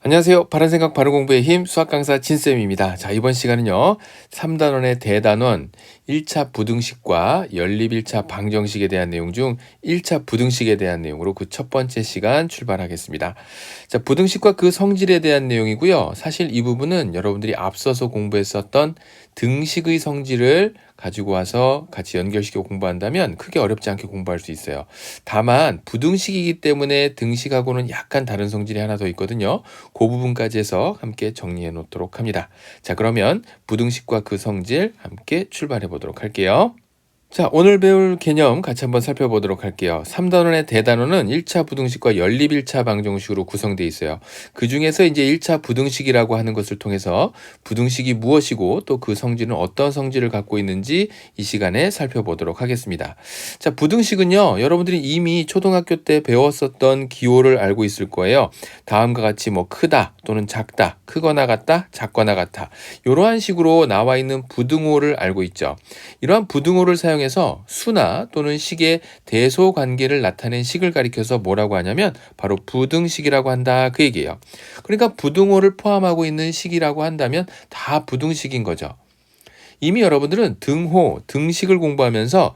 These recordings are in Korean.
안녕하세요. 바른생각 바른공부의 힘 수학 강사 진쌤입니다. 자, 이번 시간은요. 3단원의 대단원 1차 부등식과 연립 1차 방정식에 대한 내용 중 1차 부등식에 대한 내용으로 그 첫 번째 시간 출발하겠습니다. 자, 부등식과 그 성질에 대한 내용이고요. 사실 이 부분은 여러분들이 앞서서 공부했었던 등식의 성질을 가지고 와서 같이 연결시켜 공부한다면 크게 어렵지 않게 공부할 수 있어요. 다만 부등식이기 때문에 등식하고는 약간 다른 성질이 하나 더 있거든요. 그 부분까지 해서 함께 정리해 놓도록 합니다. 자, 그러면 부등식과 그 성질 함께 출발해 보도록 할게요. 자, 오늘 배울 개념 같이 한번 살펴보도록 할게요. 3단원의 대단원은 1차 부등식과 연립 1차 방정식으로 구성되어 있어요. 그 중에서 이제 1차 부등식이라고 하는 것을 통해서 부등식이 무엇이고 또 그 성질은 어떤 성질을 갖고 있는지 이 시간에 살펴보도록 하겠습니다. 자, 부등식은요, 여러분들이 이미 초등학교 때 배웠었던 기호를 알고 있을 거예요. 다음과 같이 뭐 크다 또는 작다, 크거나 같다, 작거나 같아. 이러한 식으로 나와 있는 부등호를 알고 있죠. 이러한 부등호를 사용해서 수나 또는 식의 대소 관계를 나타낸 식을 가리켜서 뭐라고 하냐면 바로 부등식이라고 한다, 그 얘기예요. 그러니까 부등호를 포함하고 있는 식이라고 한다면 다 부등식인 거죠. 이미 여러분들은 등호, 등식을 공부하면서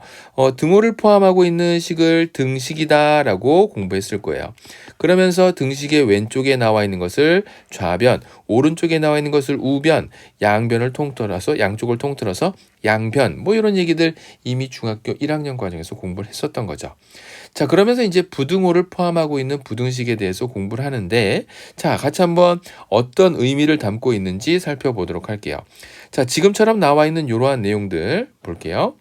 등호를 포함하고 있는 식을 등식이다라고 공부했을 거예요. 그러면서 등식의 왼쪽에 나와 있는 것을 좌변, 오른쪽에 나와 있는 것을 우변, 양변을 통틀어서 양쪽을 통틀어서 양변, 뭐 이런 얘기들 이미 중학교 1학년 과정에서 공부를 했었던 거죠. 자, 그러면서 이제 부등호를 포함하고 있는 부등식에 대해서 공부를 하는데, 자, 같이 한번 어떤 의미를 담고 있는지 살펴보도록 할게요. 자, 지금처럼 나와 있는 이러한 내용들 볼게요.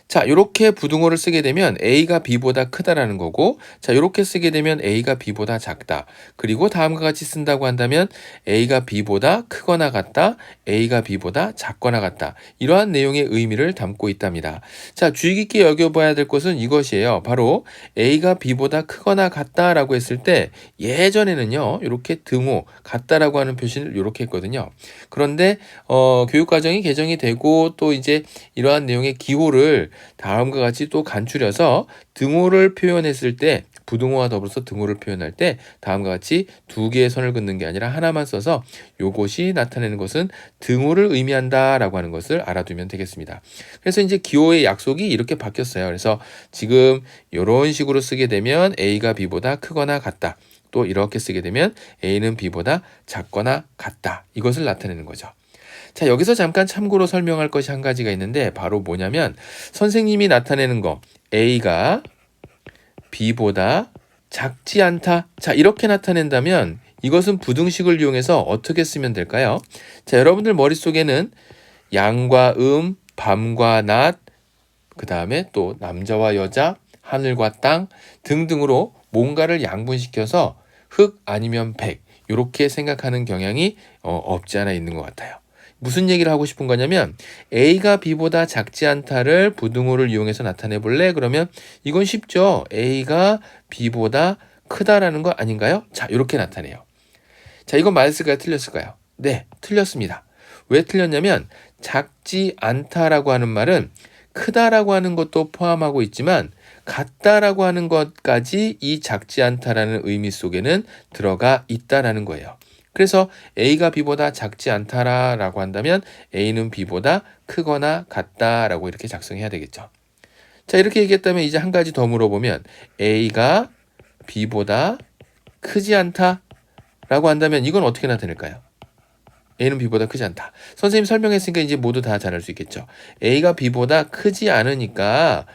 자, 이렇게 부등호를 쓰게 되면 A가 B보다 크다라는 거고, 자, 이렇게 쓰게 되면 A가 B보다 작다. 그리고 다음과 같이 쓴다고 한다면 A가 B보다 크거나 같다, A가 B보다 작거나 같다. 이러한 내용의 의미를 담고 있답니다. 자, 주의 깊게 여겨봐야 될 것은 이것이에요. 바로 A가 B보다 크거나 같다라고 했을 때 예전에는요, 이렇게 등호, 같다라고 하는 표시를 이렇게 했거든요. 그런데 교육과정이 개정이 되고 또 이제 이러한 내용의 기호를 다음과 같이 또 간추려서 등호를 표현했을 때 부등호와 더불어서 등호를 표현할 때 다음과 같이 두 개의 선을 긋는 게 아니라 하나만 써서 요것이 나타내는 것은 등호를 의미한다라고 하는 것을 알아두면 되겠습니다. 그래서 이제 기호의 약속이 이렇게 바뀌었어요. 그래서 지금 이런 식으로 쓰게 되면 A가 B보다 크거나 같다. 또 이렇게 쓰게 되면 A는 B보다 작거나 같다. 이것을 나타내는 거죠. 자, 여기서 잠깐 참고로 설명할 것이 한 가지가 있는데 바로 뭐냐면 선생님이 나타내는 거 A가 B보다 작지 않다. 자, 이렇게 나타낸다면 이것은 부등식을 이용해서 어떻게 쓰면 될까요? 자, 여러분들 머릿속에는 양과 밤과 낮, 그 다음에 또 남자와 여자, 하늘과 땅 등등으로 뭔가를 양분시켜서 흑 아니면 백 이렇게 생각하는 경향이 없지 않아 있는 것 같아요. 무슨 얘기를 하고 싶은 거냐면 A가 B보다 작지 않다를 부등호를 이용해서 나타내 볼래? 그러면 이건 쉽죠. A가 B보다 크다라는 거 아닌가요? 자, 이렇게 나타내요. 자, 이건 맞았을까요? 틀렸을까요? 네, 틀렸습니다. 왜 틀렸냐면 작지 않다라고 하는 말은 크다라고 하는 것도 포함하고 있지만 같다라고 하는 것까지 이 작지 않다라는 의미 속에는 들어가 있다라는 거예요. 그래서 A가 B보다 작지 않다라고 한다면 A는 B보다 크거나 같다라고 이렇게 작성해야 되겠죠. 자, 이렇게 얘기했다면 이제 한 가지 더 물어보면 A가 B보다 크지 않다라고 한다면 이건 어떻게 나타낼까요? A는 B보다 크지 않다. 선생님 설명했으니까 이제 모두 다 잘 알 수 있겠죠. A가 B보다 크지 않으니까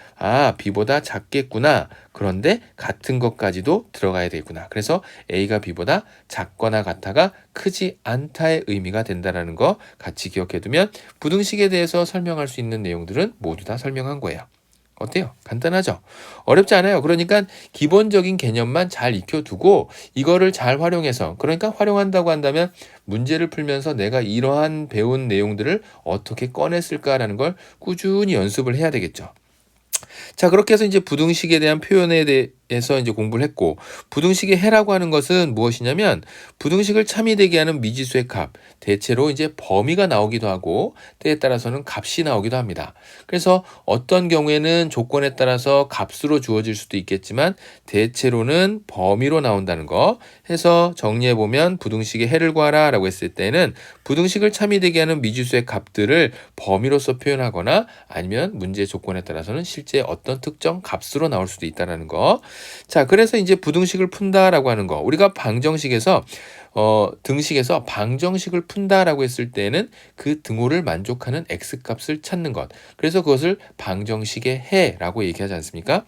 B보다 작겠구나. 그런데 같은 것까지도 들어가야 되겠구나. 그래서 A가 B보다 작거나 같아가 크지 않다의 의미가 된다는 거 같이 기억해두면 부등식에 대해서 설명할 수 있는 내용들은 모두 다 설명한 거예요. 어때요? 간단하죠? 어렵지 않아요. 그러니까 기본적인 개념만 잘 익혀두고 이거를 잘 활용해서, 그러니까 활용한다고 한다면 문제를 풀면서 내가 이러한 배운 내용들을 어떻게 꺼냈을까라는 걸 꾸준히 연습을 해야 되겠죠. 자, 그렇게 해서 이제 부등식에 대한 표현에 에서 이제 공부를 했고, 부등식의 해라고 하는 것은 무엇이냐면 부등식을 참이되게 하는 미지수의 값, 대체로 이제 범위가 나오기도 하고 때에 따라서는 값이 나오기도 합니다. 그래서 어떤 경우에는 조건에 따라서 값으로 주어질 수도 있겠지만 대체로는 범위로 나온다는 거 해서 정리해 보면, 부등식의 해를 구하라 라고 했을 때는 부등식을 참이되게 하는 미지수의 값들을 범위로서 표현하거나 아니면 문제 조건에 따라서는 실제 어떤 특정 값으로 나올 수도 있다는 거. 자, 그래서 이제 부등식을 푼다라고 하는 거, 우리가 방정식에서 등식에서 방정식을 푼다라고 했을 때는 그 등호를 만족하는 x값을 찾는 것, 그래서 그것을 방정식의 해라고 얘기하지 않습니까?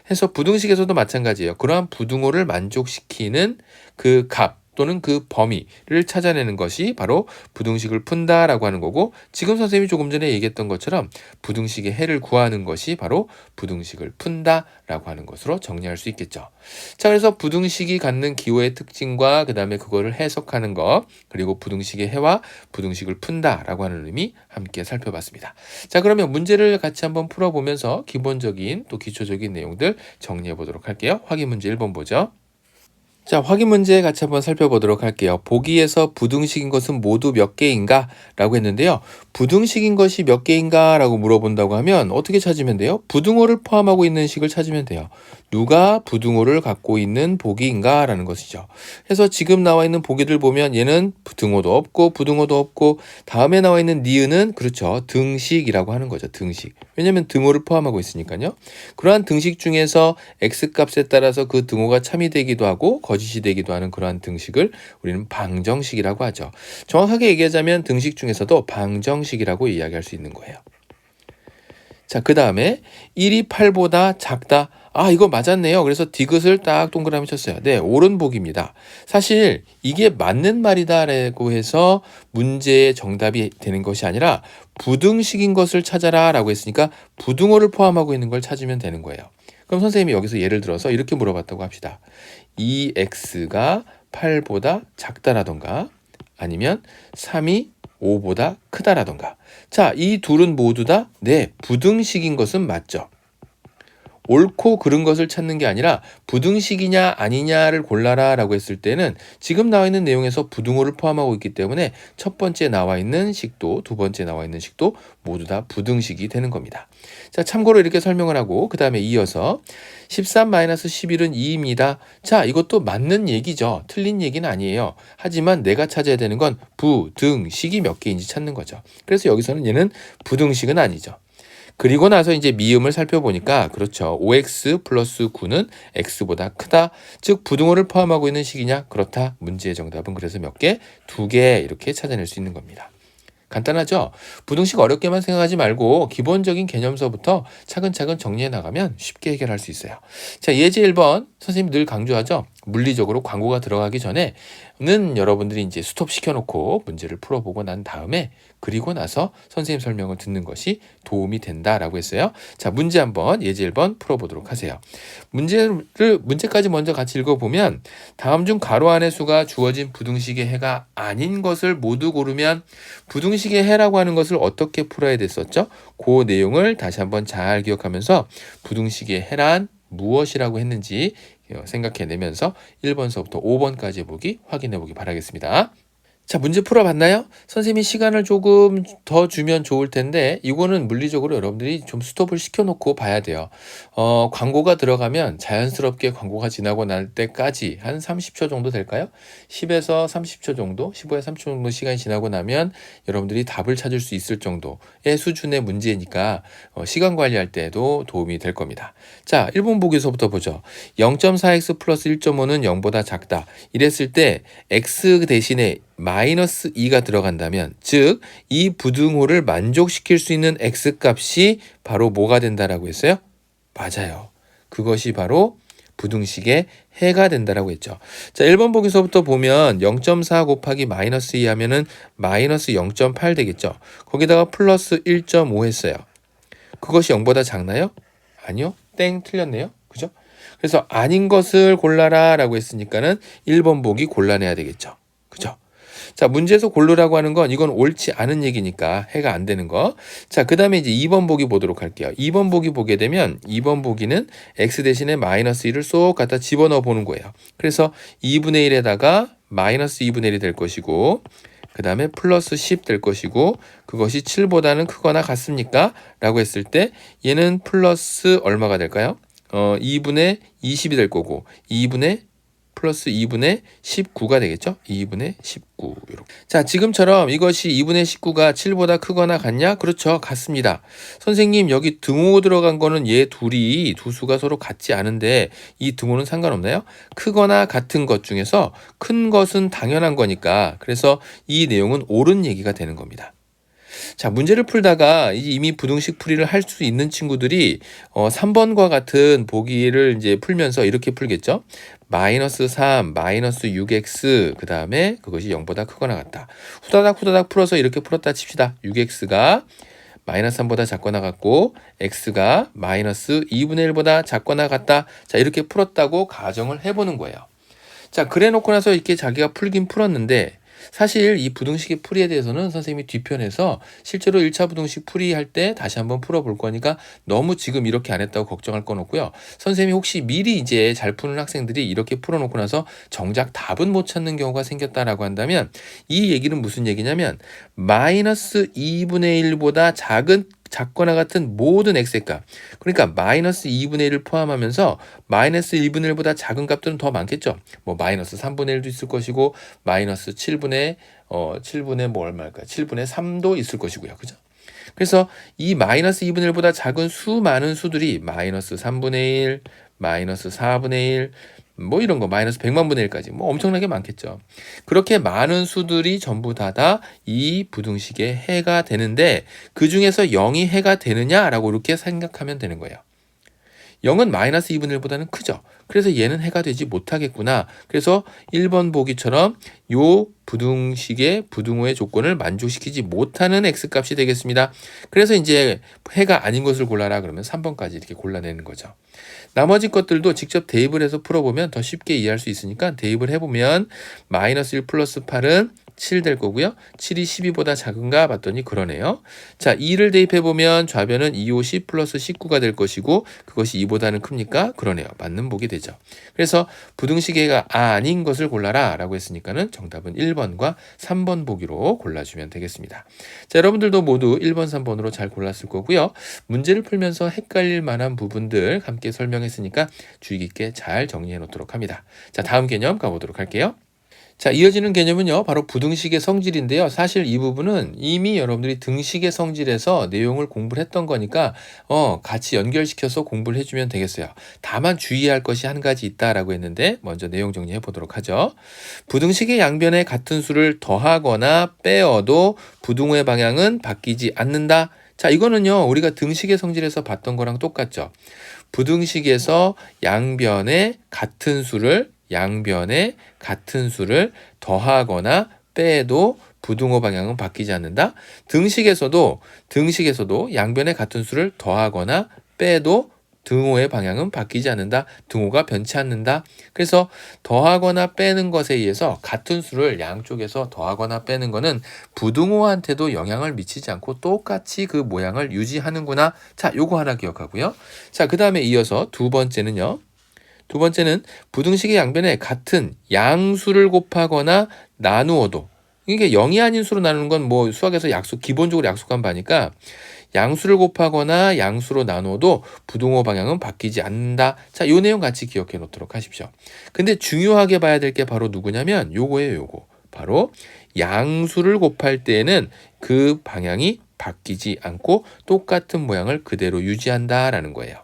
해서 부등식에서도 마찬가지예요. 그러한 부등호를 만족시키는 그 값 또는 그 범위를 찾아내는 것이 바로 부등식을 푼다라고 하는 거고, 지금 선생님이 조금 전에 얘기했던 것처럼 부등식의 해를 구하는 것이 바로 부등식을 푼다라고 하는 것으로 정리할 수 있겠죠. 자, 그래서 부등식이 갖는 기호의 특징과 그 다음에 그거를 해석하는 것, 그리고 부등식의 해와 부등식을 푼다라고 하는 의미 함께 살펴봤습니다. 자, 그러면 문제를 같이 한번 풀어보면서 기본적인 또 기초적인 내용들 정리해 보도록 할게요. 확인 문제 1번 보죠. 자, 확인 문제 같이 한번 살펴보도록 할게요. 보기에서 부등식인 것은 모두 몇 개인가? 라고 했는데요. 부등식인 것이 몇 개인가? 라고 물어본다고 하면 어떻게 찾으면 돼요? 부등호를 포함하고 있는 식을 찾으면 돼요. 누가 부등호를 갖고 있는 보기인가? 라는 것이죠. 그래서 지금 나와 있는 보기들 보면 얘는 등호도 없고 부등호도 없고, 다음에 나와 있는 니은은 그렇죠, 등식이라고 하는 거죠. 등식. 왜냐면 등호를 포함하고 있으니까요. 그러한 등식 중에서 x값에 따라서 그 등호가 참이 되기도 하고 거짓이 되기도 하는 그러한 등식을 우리는 방정식이라고 하죠. 정확하게 얘기하자면 등식 중에서도 방정식이라고 이야기할 수 있는 거예요. 자, 그 다음에 1이 8보다 작다. 아, 이거 맞았네요. 그래서 디귿을 딱 동그라미 쳤어요. 네, 옳은 보기입니다. 사실 이게 맞는 말이다라고 해서 문제의 정답이 되는 것이 아니라 부등식인 것을 찾아라 라고 했으니까 부등호를 포함하고 있는 걸 찾으면 되는 거예요. 그럼 선생님이 여기서 예를 들어서 이렇게 물어봤다고 합시다. 2x가 8보다 작다라던가 아니면 3이 5보다 크다라던가. 자, 이 둘은 모두 다 네, 부등식인 것은 맞죠. 옳고 그른 것을 찾는 게 아니라 부등식이냐 아니냐를 골라라 라고 했을 때는 지금 나와 있는 내용에서 부등호를 포함하고 있기 때문에 첫 번째 나와 있는 식도 두 번째 나와 있는 식도 모두 다 부등식이 되는 겁니다. 자, 참고로 이렇게 설명을 하고 그 다음에 이어서 13-11은 2입니다. 자, 이것도 맞는 얘기죠. 틀린 얘기는 아니에요. 하지만 내가 찾아야 되는 건 부등식이 몇 개인지 찾는 거죠. 그래서 여기서는 얘는 부등식은 아니죠. 그리고 나서 이제 미음을 살펴보니까 그렇죠. 5x 플러스 9는 x보다 크다. 즉 부등호를 포함하고 있는 식이냐? 그렇다. 문제의 정답은 그래서 몇 개? 2개 이렇게 찾아낼 수 있는 겁니다. 간단하죠? 부등식 어렵게만 생각하지 말고 기본적인 개념서부터 차근차근 정리해 나가면 쉽게 해결할 수 있어요. 자, 예제 1번 선생님이 늘 강조하죠. 물리적으로 광고가 들어가기 전에는 여러분들이 이제 스톱 시켜놓고 문제를 풀어보고 난 다음에 그리고 나서 선생님 설명을 듣는 것이 도움이 된다라고 했어요. 자, 문제 한번 예제 1번 풀어보도록 하세요. 문제까지 먼저 같이 읽어보면 다음 중 가로 안의 수가 주어진 부등식의 해가 아닌 것을 모두 고르면, 부등식의 해라고 하는 것을 어떻게 풀어야 됐었죠? 그 내용을 다시 한번 잘 기억하면서 부등식의 해란 무엇이라고 했는지 생각해내면서 1번서부터 5번까지 보기 확인해 보기 바라겠습니다. 자, 문제 풀어봤나요? 선생님이 시간을 조금 더 주면 좋을 텐데 이거는 물리적으로 여러분들이 좀 스톱을 시켜놓고 봐야 돼요. 광고가 들어가면 자연스럽게 광고가 지나고 날 때까지 한 30초 정도 될까요? 10에서 30초 정도, 15에서 30초 정도 시간이 지나고 나면 여러분들이 답을 찾을 수 있을 정도의 수준의 문제니까 시간 관리할 때도 도움이 될 겁니다. 자, 1번 보기서부터 보죠. 0.4x 플러스 1.5는 0보다 작다. 이랬을 때 x 대신에 마이너스 2가 들어간다면, 즉 이 부등호를 만족시킬 수 있는 x값이 바로 뭐가 된다라고 했어요? 맞아요. 그것이 바로 부등식의 해가 된다라고 했죠. 자, 1번 보기서부터 보면 0.4 곱하기 마이너스 2 하면은 마이너스 0.8 되겠죠. 거기다가 플러스 1.5 했어요. 그것이 0보다 작나요? 아니요. 땡, 틀렸네요. 그죠? 그래서 아닌 것을 골라라 라고 했으니까는 1번 보기 골라내야 되겠죠. 그죠? 자, 문제에서 고르라고 하는 건 이건 옳지 않은 얘기니까 해가 안 되는 거. 자, 그 다음에 이제 2번 보기 보도록 할게요. 2번 보기 보게 되면 2번 보기는 x 대신에 마이너스 1을 쏙 갖다 집어넣어 보는 거예요. 그래서 2분의 1에다가 마이너스 2분의 1이 될 것이고, 그 다음에 플러스 10 될 것이고, 그것이 7보다는 크거나 같습니까? 라고 했을 때 얘는 플러스 얼마가 될까요? 2분의 20이 될 거고, 2분의 플러스 2분의 19가 되겠죠? 2분의 19 이렇게. 자, 지금처럼 이것이 2분의 19가 7보다 크거나 같냐? 그렇죠. 같습니다. 선생님, 여기 등호 들어간 거는 얘 둘이 두 수가 서로 같지 않은데 이 등호는 상관없나요? 크거나 같은 것 중에서 큰 것은 당연한 거니까, 그래서 이 내용은 옳은 얘기가 되는 겁니다. 자, 문제를 풀다가 이미 부등식 풀이를 할 수 있는 친구들이 3번과 같은 보기를 이제 풀면서 이렇게 풀겠죠. 마이너스 3, 마이너스 6x, 그 다음에 그것이 0보다 크거나 같다. 후다닥 풀어서 이렇게 풀었다 칩시다. 6x가 마이너스 3보다 작거나 같고 x가 마이너스 2분의 1보다 작거나 같다. 자, 이렇게 풀었다고 가정을 해보는 거예요. 자, 그래 놓고 나서 이렇게 자기가 풀긴 풀었는데, 사실 이 부등식의 풀이에 대해서는 선생님이 뒤편에서 실제로 1차 부등식 풀이할 때 다시 한번 풀어볼 거니까 너무 지금 이렇게 안 했다고 걱정할 건 없고요. 선생님이 혹시 미리 이제 잘 푸는 학생들이 이렇게 풀어놓고 나서 정작 답은 못 찾는 경우가 생겼다라고 한다면, 이 얘기는 무슨 얘기냐면 마이너스 2분의 1보다 작거나 같은 모든 x의 값, 그러니까 마이너스 2분의 1을 포함하면서 마이너스 1분의 1보다 작은 값들은 더 많겠죠. 뭐 마이너스 3분의 1도 있을 것이고 마이너스 7분의 뭐 얼마일까요? 7분의 3도 있을 것이고요. 그죠? 그래서 이 마이너스 2분의 1보다 작은 수많은 수들이 마이너스 3분의 1, 마이너스 4분의 1, 뭐 이런 거 마이너스 100만 분의 1까지 뭐 엄청나게 많겠죠. 그렇게 많은 수들이 전부 다 이 부등식의 해가 되는데, 그 중에서 0이 해가 되느냐라고 이렇게 생각하면 되는 거예요. 0은 마이너스 2분의 1보다는 크죠. 그래서 얘는 해가 되지 못하겠구나. 그래서 1번 보기처럼 요 부등식의 부등호의 조건을 만족시키지 못하는 x값이 되겠습니다. 그래서 이제 해가 아닌 것을 골라라 그러면 3번까지 이렇게 골라내는 거죠. 나머지 것들도 직접 대입을 해서 풀어보면 더 쉽게 이해할 수 있으니까 대입을 해보면 마이너스 1 플러스 8은 7 될 거고요. 7이 12보다 작은가 봤더니 그러네요. 자, 2를 대입해보면 좌변은 2, 5, 10 플러스 19가 될 것이고 그것이 2보다는 큽니까? 그러네요. 맞는 보기 되죠. 그래서 부등식의 아닌 것을 골라라 라고 했으니까는 정답은 1번과 3번 보기로 골라주면 되겠습니다. 자, 여러분들도 모두 1번, 3번으로 잘 골랐을 거고요. 문제를 풀면서 헷갈릴 만한 부분들 함께 설명했으니까 주의 깊게 잘 정리해 놓도록 합니다. 자, 다음 개념 가보도록 할게요. 자, 이어지는 개념은요, 바로 부등식의 성질인데요. 사실 이 부분은 이미 여러분들이 등식의 성질에서 내용을 공부를 했던 거니까 같이 연결시켜서 공부를 해주면 되겠어요. 다만 주의할 것이 한 가지 있다라고 했는데 먼저 내용 정리해 보도록 하죠. 부등식의 양변에 같은 수를 더하거나 빼어도 부등호의 방향은 바뀌지 않는다. 자, 이거는요, 우리가 등식의 성질에서 봤던 거랑 똑같죠. 부등식에서 양변에 같은 수를 더하거나 빼도 부등호 방향은 바뀌지 않는다. 등식에서도 양변에 같은 수를 더하거나 빼도 등호의 방향은 바뀌지 않는다. 등호가 변치 않는다. 그래서 더하거나 빼는 것에 의해서 같은 수를 양쪽에서 더하거나 빼는 것은 부등호한테도 영향을 미치지 않고 똑같이 그 모양을 유지하는구나. 자, 요거 하나 기억하고요. 자, 그 다음에 이어서 두 번째는 부등식의 양변에 같은 양수를 곱하거나 나누어도, 이게 0이 아닌 수로 나누는 건 뭐 수학에서 기본적으로 약속한 바니까 양수를 곱하거나 양수로 나누어도 부등호 방향은 바뀌지 않는다. 자, 요 내용 같이 기억해 놓도록 하십시오. 근데 중요하게 봐야 될 게 바로 누구냐면 요거예요, 요거. 바로 양수를 곱할 때에는 그 방향이 바뀌지 않고 똑같은 모양을 그대로 유지한다라는 거예요.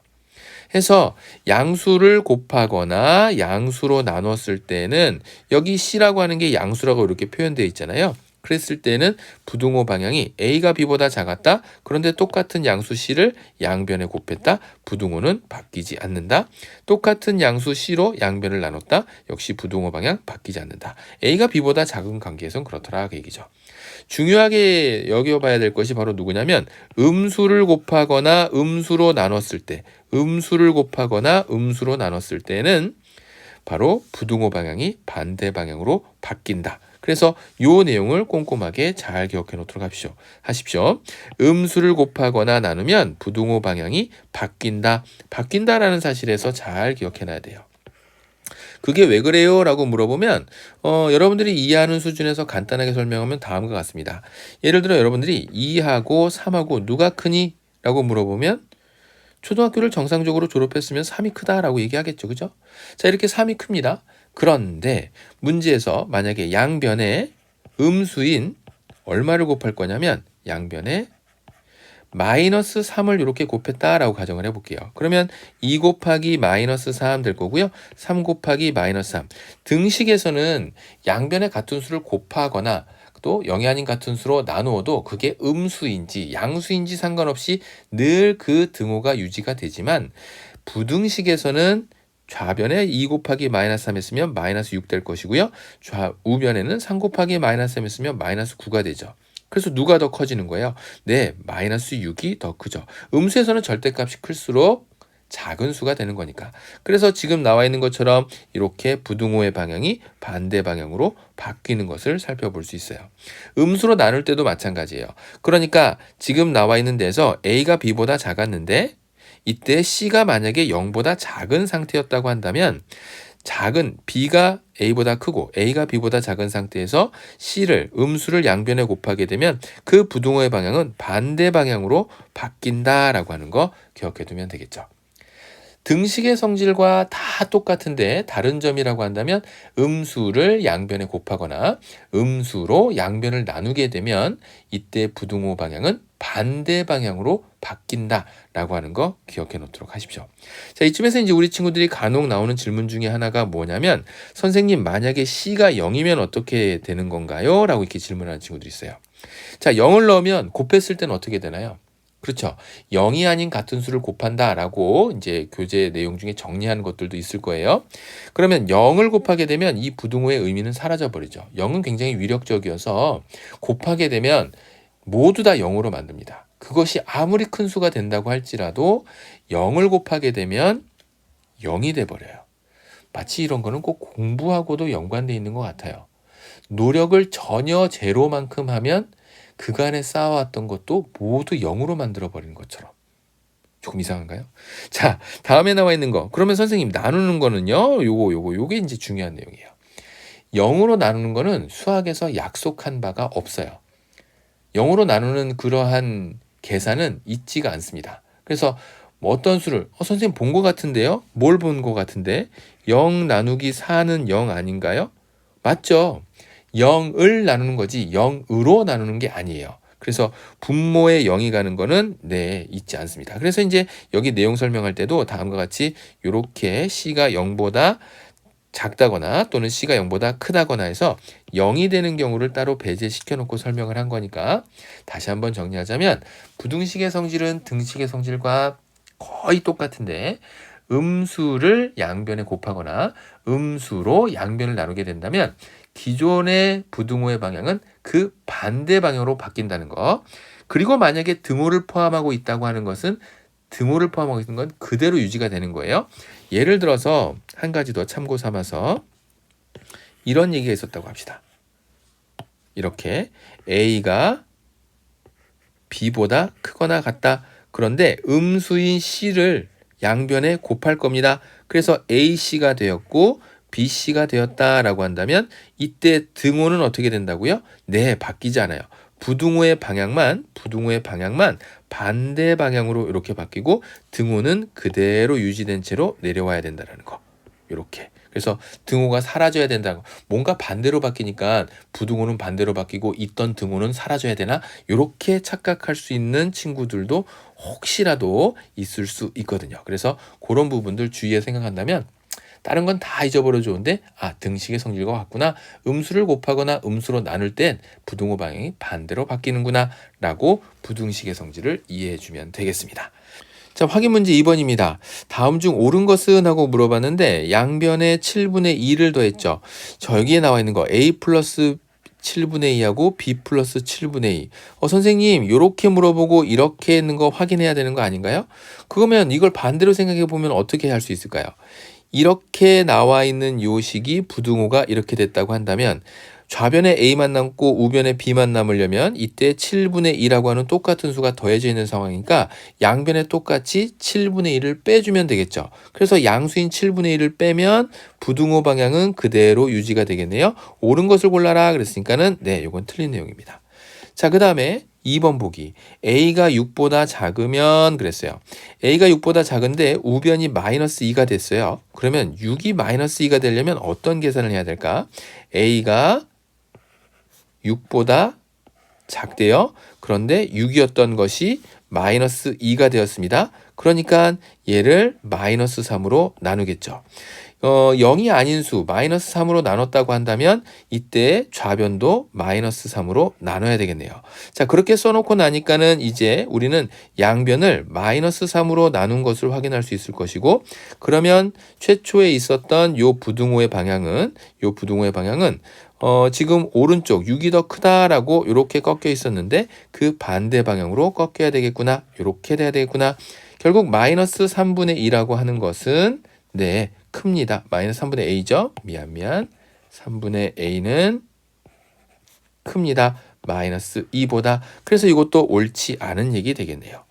해서 양수를 곱하거나 양수로 나눴을 때는 여기 C라고 하는 게 양수라고 이렇게 표현되어 있잖아요. 그랬을 때는 부등호 방향이 A가 B보다 작았다. 그런데 똑같은 양수 C를 양변에 곱했다. 부등호는 바뀌지 않는다. 똑같은 양수 C로 양변을 나눴다. 역시 부등호 방향 바뀌지 않는다. A가 B보다 작은 관계에선 그렇더라 그 얘기죠. 중요하게 여겨봐야 될 것이 바로 누구냐면 음수를 곱하거나 음수로 나눴을 때는 바로 부등호 방향이 반대 방향으로 바뀐다. 그래서 요 내용을 꼼꼼하게 잘 기억해 놓도록 하십시오. 음수를 곱하거나 나누면 부등호 방향이 바뀐다라는 사실에서 잘 기억해 놔야 돼요. 그게 왜 그래요? 라고 물어보면 여러분들이 이해하는 수준에서 간단하게 설명하면 다음과 같습니다. 예를 들어 여러분들이 2하고 3하고 누가 크니? 라고 물어보면 초등학교를 정상적으로 졸업했으면 3이 크다라고 얘기하겠죠. 그죠? 자, 이렇게 3이 큽니다. 그런데 문제에서 만약에 양변에 음수인 얼마를 곱할 거냐면 양변에 마이너스 3을 이렇게 곱했다라고 가정을 해볼게요. 그러면 2 곱하기 마이너스 3 될 거고요. 3 곱하기 마이너스 3. 등식에서는 양변의 같은 수를 곱하거나 또 0이 아닌 같은 수로 나누어도 그게 음수인지 양수인지 상관없이 늘 그 등호가 유지가 되지만 부등식에서는 좌변에 2 곱하기 마이너스 3 했으면 마이너스 6 될 것이고요. 우변에는 3 곱하기 마이너스 3 했으면 마이너스 9가 되죠. 그래서 누가 더 커지는 거예요? 네, 마이너스 6이 더 크죠. 음수에서는 절대값이 클수록 작은 수가 되는 거니까. 그래서 지금 나와 있는 것처럼 이렇게 부등호의 방향이 반대 방향으로 바뀌는 것을 살펴볼 수 있어요. 음수로 나눌 때도 마찬가지예요. 그러니까 지금 나와 있는 데서 A가 B보다 작았는데 이때 C가 만약에 0보다 작은 상태였다고 한다면 작은 B가 A보다 크고 A가 B보다 작은 상태에서 C를 음수를 양변에 곱하게 되면 그 부등호의 방향은 반대 방향으로 바뀐다라고 하는 거 기억해 두면 되겠죠. 등식의 성질과 다 똑같은데 다른 점이라고 한다면 음수를 양변에 곱하거나 음수로 양변을 나누게 되면 이때 부등호 방향은 반대 방향으로 바뀐다라고 하는 거 기억해 놓도록 하십시오. 자, 이쯤에서 이제 우리 친구들이 간혹 나오는 질문 중에 하나가 뭐냐면 선생님 만약에 C가 0이면 어떻게 되는 건가요? 라고 이렇게 질문하는 친구들이 있어요. 자, 0을 넣으면 곱했을 때는 어떻게 되나요? 그렇죠. 0이 아닌 같은 수를 곱한다라고 이제 교재 내용 중에 정리하는 것들도 있을 거예요. 그러면 0을 곱하게 되면 이 부등호의 의미는 사라져 버리죠. 0은 굉장히 위력적이어서 곱하게 되면 모두 다 0으로 만듭니다. 그것이 아무리 큰 수가 된다고 할지라도 0을 곱하게 되면 0이 돼 버려요. 마치 이런 거는 꼭 공부하고도 연관돼 있는 것 같아요. 노력을 전혀 제로만큼 하면 그간에 쌓아왔던 것도 모두 0으로 만들어버리는 것처럼. 조금 이상한가요? 자, 다음에 나와 있는 거. 그러면 선생님 나누는 거는요. 요게 이제 중요한 내용이에요. 0으로 나누는 거는 수학에서 약속한 바가 없어요. 0으로 나누는 그러한 계산은 있지가 않습니다. 그래서 뭐 어떤 수를 선생님 본 거 같은데요? 뭘 본 거 같은데? 0 나누기 4는 0 아닌가요? 맞죠? 0을 나누는 거지 0으로 나누는 게 아니에요. 그래서 분모에 0이 가는 거는 있지 않습니다. 그래서 이제 여기 내용 설명할 때도 다음과 같이 이렇게 C가 0보다 작다거나 또는 C가 0보다 크다거나 해서 0이 되는 경우를 따로 배제시켜 놓고 설명을 한 거니까 다시 한번 정리하자면 부등식의 성질은 등식의 성질과 거의 똑같은데 음수를 양변에 곱하거나 음수로 양변을 나누게 된다면 기존의 부등호의 방향은 그 반대 방향으로 바뀐다는 거. 그리고 만약에 등호를 포함하고 있다고 하는 것은 등호를 포함하고 있는 건 그대로 유지가 되는 거예요. 예를 들어서 한 가지 더 참고 삼아서 이런 얘기가 있었다고 합시다. 이렇게 A가 B보다 크거나 같다. 그런데 음수인 C를 양변에 곱할 겁니다. 그래서 AC가 되었고 BC가 되었다라고 한다면 이때 등호는 어떻게 된다고요? 바뀌지 않아요. 부등호의 방향만 반대 방향으로 이렇게 바뀌고 등호는 그대로 유지된 채로 내려와야 된다는 거. 이렇게. 그래서 등호가 사라져야 된다고. 뭔가 반대로 바뀌니까 부등호는 반대로 바뀌고 있던 등호는 사라져야 되나? 이렇게 착각할 수 있는 친구들도 혹시라도 있을 수 있거든요. 그래서 그런 부분들 주의해 생각한다면 다른 건 다 잊어버려 좋은데 등식의 성질과 같구나. 음수를 곱하거나 음수로 나눌 땐 부등호 방향이 반대로 바뀌는구나 라고 부등식의 성질을 이해해 주면 되겠습니다. 자, 확인 문제 2번입니다. 다음 중 옳은 것은 하고 물어봤는데 양변에 7분의 2를 더했죠. 여기에 나와 있는 거 A 플러스 7분의 2하고 B 플러스 7분의 2. 선생님 이렇게 물어보고 이렇게 했는 거 확인해야 되는 거 아닌가요? 그러면 이걸 반대로 생각해 보면 어떻게 할 수 있을까요? 이렇게 나와 있는 요식이 부등호가 이렇게 됐다고 한다면 좌변에 A만 남고 우변에 B만 남으려면 이때 7분의 2라고 하는 똑같은 수가 더해져 있는 상황이니까 양변에 똑같이 7분의 1을 빼주면 되겠죠. 그래서 양수인 7분의 1을 빼면 부등호 방향은 그대로 유지가 되겠네요. 옳은 것을 골라라 그랬으니까는 네, 이건 틀린 내용입니다. 자, 그 다음에 2번 보기. A가 6보다 작으면 그랬어요. A가 6보다 작은데 우변이 마이너스 2가 됐어요. 그러면 6이 마이너스 2가 되려면 어떤 계산을 해야 될까? A가 6보다 작대요. 그런데 6이었던 것이 마이너스 2가 되었습니다. 그러니까 얘를 마이너스 3으로 나누겠죠. 0이 아닌 수 마이너스 3으로 나눴다고 한다면 이때 좌변도 마이너스 3으로 나눠야 되겠네요. 자, 그렇게 써놓고 나니까는 이제 우리는 양변을 마이너스 3으로 나눈 것을 확인할 수 있을 것이고, 그러면 최초에 있었던 요 부등호의 방향은 지금 오른쪽 6이 더 크다라고 이렇게 꺾여 있었는데 그 반대 방향으로 꺾여야 되겠구나. 이렇게 돼야 되겠구나. 결국 마이너스 3분의 2라고 하는 것은 네, 큽니다. 마이너스 3분의 a죠. 미안. 3분의 a는 큽니다. 마이너스 2보다. 그래서 이것도 옳지 않은 얘기 되겠네요.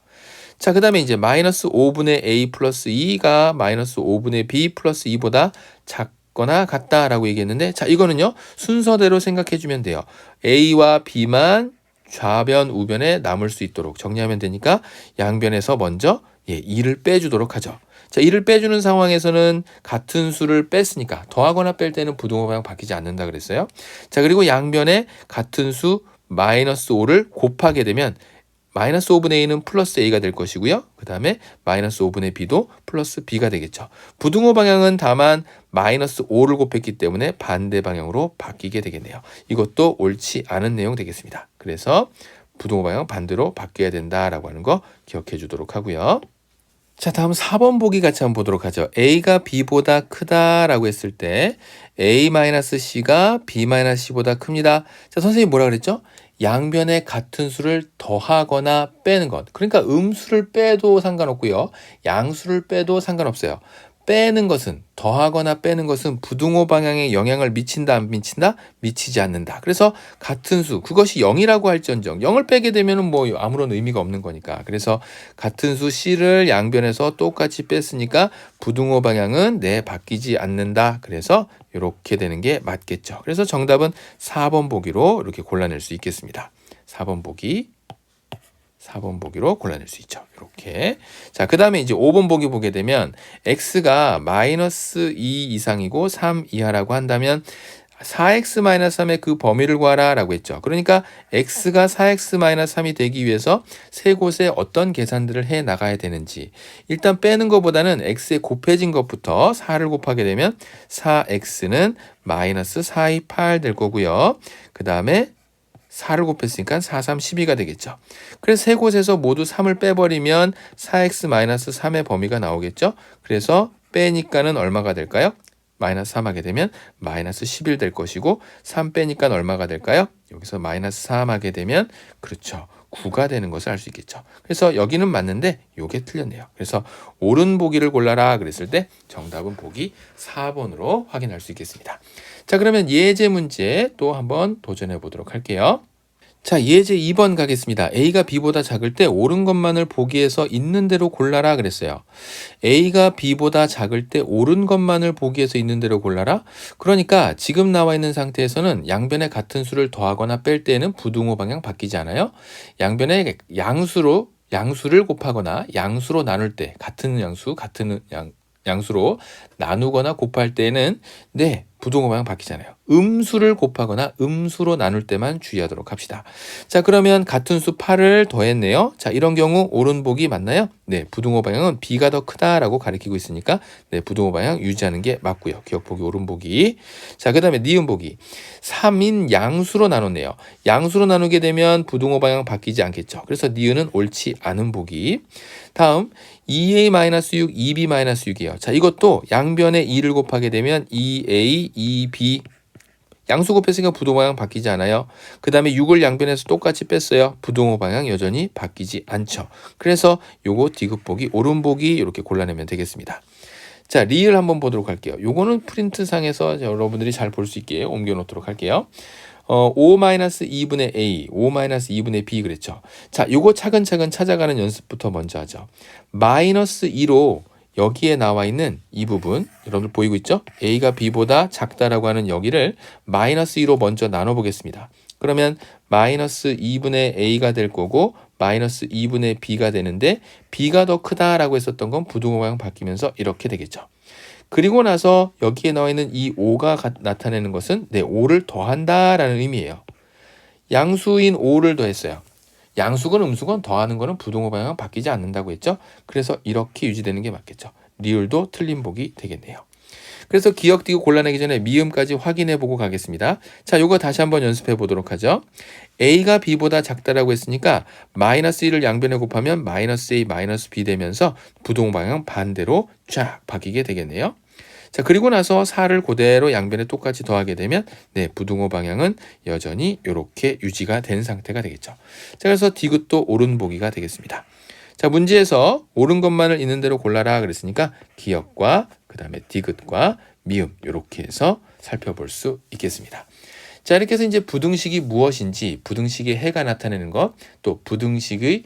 자, 그 다음에 이제 마이너스 5분의 a 플러스 2가 마이너스 5분의 b 플러스 2보다 작거나 같다라고 얘기했는데, 자, 이거는요 순서대로 생각해 주면 돼요. a와 b만 좌변 우변에 남을 수 있도록 정리하면 되니까 양변에서 먼저 2를 빼주도록 하죠. 자, 2를 빼주는 상황에서는 같은 수를 뺐으니까 더하거나 뺄 때는 부등호 방향 바뀌지 않는다 그랬어요. 자, 그리고 양변에 같은 수 마이너스 5를 곱하게 되면 마이너스 5분의 a는 플러스 a가 될 것이고요. 그 다음에 마이너스 5분의 b도 플러스 b가 되겠죠. 부등호 방향은 다만 마이너스 5를 곱했기 때문에 반대 방향으로 바뀌게 되겠네요. 이것도 옳지 않은 내용 되겠습니다. 그래서 부등호 방향 반대로 바뀌어야 된다라고 하는 거 기억해 주도록 하고요. 자, 다음 4번 보기 같이 한번 보도록 하죠. A가 B보다 크다라고 했을 때 A-C가 B-C보다 큽니다. 자, 선생님이 뭐라 그랬죠? 양변에 같은 수를 더하거나 빼는 것. 그러니까 음수를 빼도 상관없고요. 양수를 빼도 상관없어요. 빼는 것은, 더하거나 빼는 것은 부등호 방향에 영향을 미친다 안 미친다? 미치지 않는다. 그래서 같은 수, 그것이 0이라고 할지언정 0을 빼게 되면 뭐 아무런 의미가 없는 거니까. 그래서 같은 수 C를 양변에서 똑같이 뺐으니까 부등호 방향은 바뀌지 않는다. 그래서 이렇게 되는 게 맞겠죠. 그래서 정답은 4번 보기로 이렇게 골라낼 수 있겠습니다. 4번 보기로 골라낼 수 있죠. 이렇게. 자, 그 다음에 이제 5번 보기 보게 되면 x가 마이너스 2 이상이고 3 이하라고 한다면 4x-3의 그 범위를 구하라 라고 했죠. 그러니까 x가 4x-3이 되기 위해서 세 곳에 어떤 계산들을 해 나가야 되는지, 일단 빼는 것보다는 x에 곱해진 것부터 4를 곱하게 되면 4x는 마이너스 428 될 거고요. 그 다음에 4를 곱했으니까 4, 3, 12가 되겠죠. 그래서 세 곳에서 모두 3을 빼버리면 4x-3의 범위가 나오겠죠. 그래서 빼니까는 얼마가 될까요? 마이너스 3 하게 되면 마이너스 11 될 것이고, 3 빼니까 얼마가 될까요? 여기서 마이너스 3 하게 되면 그렇죠. 9가 되는 것을 알 수 있겠죠. 그래서 여기는 맞는데 요게 틀렸네요. 그래서 옳은 보기를 골라라 그랬을 때 정답은 보기 4번으로 확인할 수 있겠습니다. 자, 그러면 예제 문제 또 한번 도전해 보도록 할게요. 자, 예제 2번 가겠습니다. A가 B보다 작을 때 옳은 것만을 보기에서 있는 대로 골라라 그랬어요. A가 B보다 작을 때 옳은 것만을 보기에서 있는 대로 골라라. 그러니까 지금 나와 있는 상태에서는 양변에 같은 수를 더하거나 뺄 때는 부등호 방향 바뀌지 않아요. 양변에 양수를 곱하거나 양수로 나눌 때 같은 양수로 나누거나 곱할 때는 부등호 방향 바뀌잖아요. 음수를 곱하거나 음수로 나눌 때만 주의하도록 합시다. 자, 그러면 같은 수 8을 더했네요. 자, 이런 경우 옳은 보기 맞나요? 부등호 방향은 B가 더 크다라고 가리키고 있으니까 부등호 방향 유지하는 게 맞고요. 기억 보기, 옳은 보기. 자, 그 다음에 니은 보기. 3인 양수로 나눴네요. 양수로 나누게 되면 부등호 방향 바뀌지 않겠죠. 그래서 니은은 옳지 않은 보기. 다음 2a-6, 2b-6이에요. 자, 이것도 양변에 2를 곱하게 되면 2a, 2b. 양수 곱했으니까 부등호 방향 바뀌지 않아요. 그 다음에 6을 양변에서 똑같이 뺐어요. 부등호 방향 여전히 바뀌지 않죠. 그래서 요거 디귿 보기, 옳은 보기 이렇게 골라내면 되겠습니다. 자, 리을 한번 보도록 할게요. 요거는 프린트상에서 여러분들이 잘 볼 수 있게 옮겨 놓도록 할게요. O-2분의 A, O-2분의 B 그랬죠. 자, 요거 차근차근 찾아가는 연습부터 먼저 하죠. -2로 여기에 나와 있는 이 부분, 여러분들 보이고 있죠? A가 B보다 작다라고 하는 여기를 -2로 먼저 나눠보겠습니다. 그러면 -2분의 A가 될 거고 -2분의 B가 되는데 B가 더 크다라고 했었던 건 부등호 방향 바뀌면서 이렇게 되겠죠. 그리고 나서 여기에 나와 있는 이 5가 나타내는 것은 5를 더한다라는 의미예요. 양수인 5를 더했어요. 양수건 음수건 더하는 거는 부등호 방향은 바뀌지 않는다고 했죠. 그래서 이렇게 유지되는 게 맞겠죠. 리을도 틀린 복이 되겠네요. 그래서 기억 띄고 골라내기 전에 미음까지 확인해 보고 가겠습니다. 자, 요거 다시 한번 연습해 보도록 하죠. A가 B보다 작다라고 했으니까 -1을 양변에 곱하면 -A, -B 되면서 부등호 방향 반대로 쫙 바뀌게 되겠네요. 자, 그리고 나서 4를 그대로 양변에 똑같이 더하게 되면 부등호 방향은 여전히 이렇게 유지가 된 상태가 되겠죠. 자, 그래서 디귿도 옳은 보기가 되겠습니다. 자, 문제에서 옳은 것만을 있는 대로 골라라 그랬으니까 기역과 그 다음에 디귿과 미음 이렇게 해서 살펴볼 수 있겠습니다. 자, 이렇게 해서 이제 부등식이 무엇인지, 부등식의 해가 나타내는 것, 또 부등식을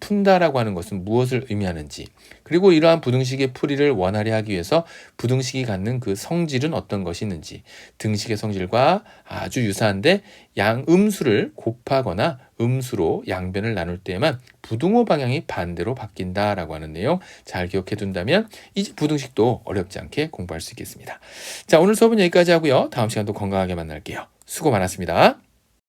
푼다라고 하는 것은 무엇을 의미하는지, 그리고 이러한 부등식의 풀이를 원활히 하기 위해서 부등식이 갖는 그 성질은 어떤 것이 있는지, 등식의 성질과 아주 유사한데 음수를 곱하거나 음수로 양변을 나눌 때에만 부등호 방향이 반대로 바뀐다라고 하는 내용 잘 기억해 둔다면 이제 부등식도 어렵지 않게 공부할 수 있겠습니다. 자, 오늘 수업은 여기까지 하고요. 다음 시간도 건강하게 만날게요. 수고 많았습니다.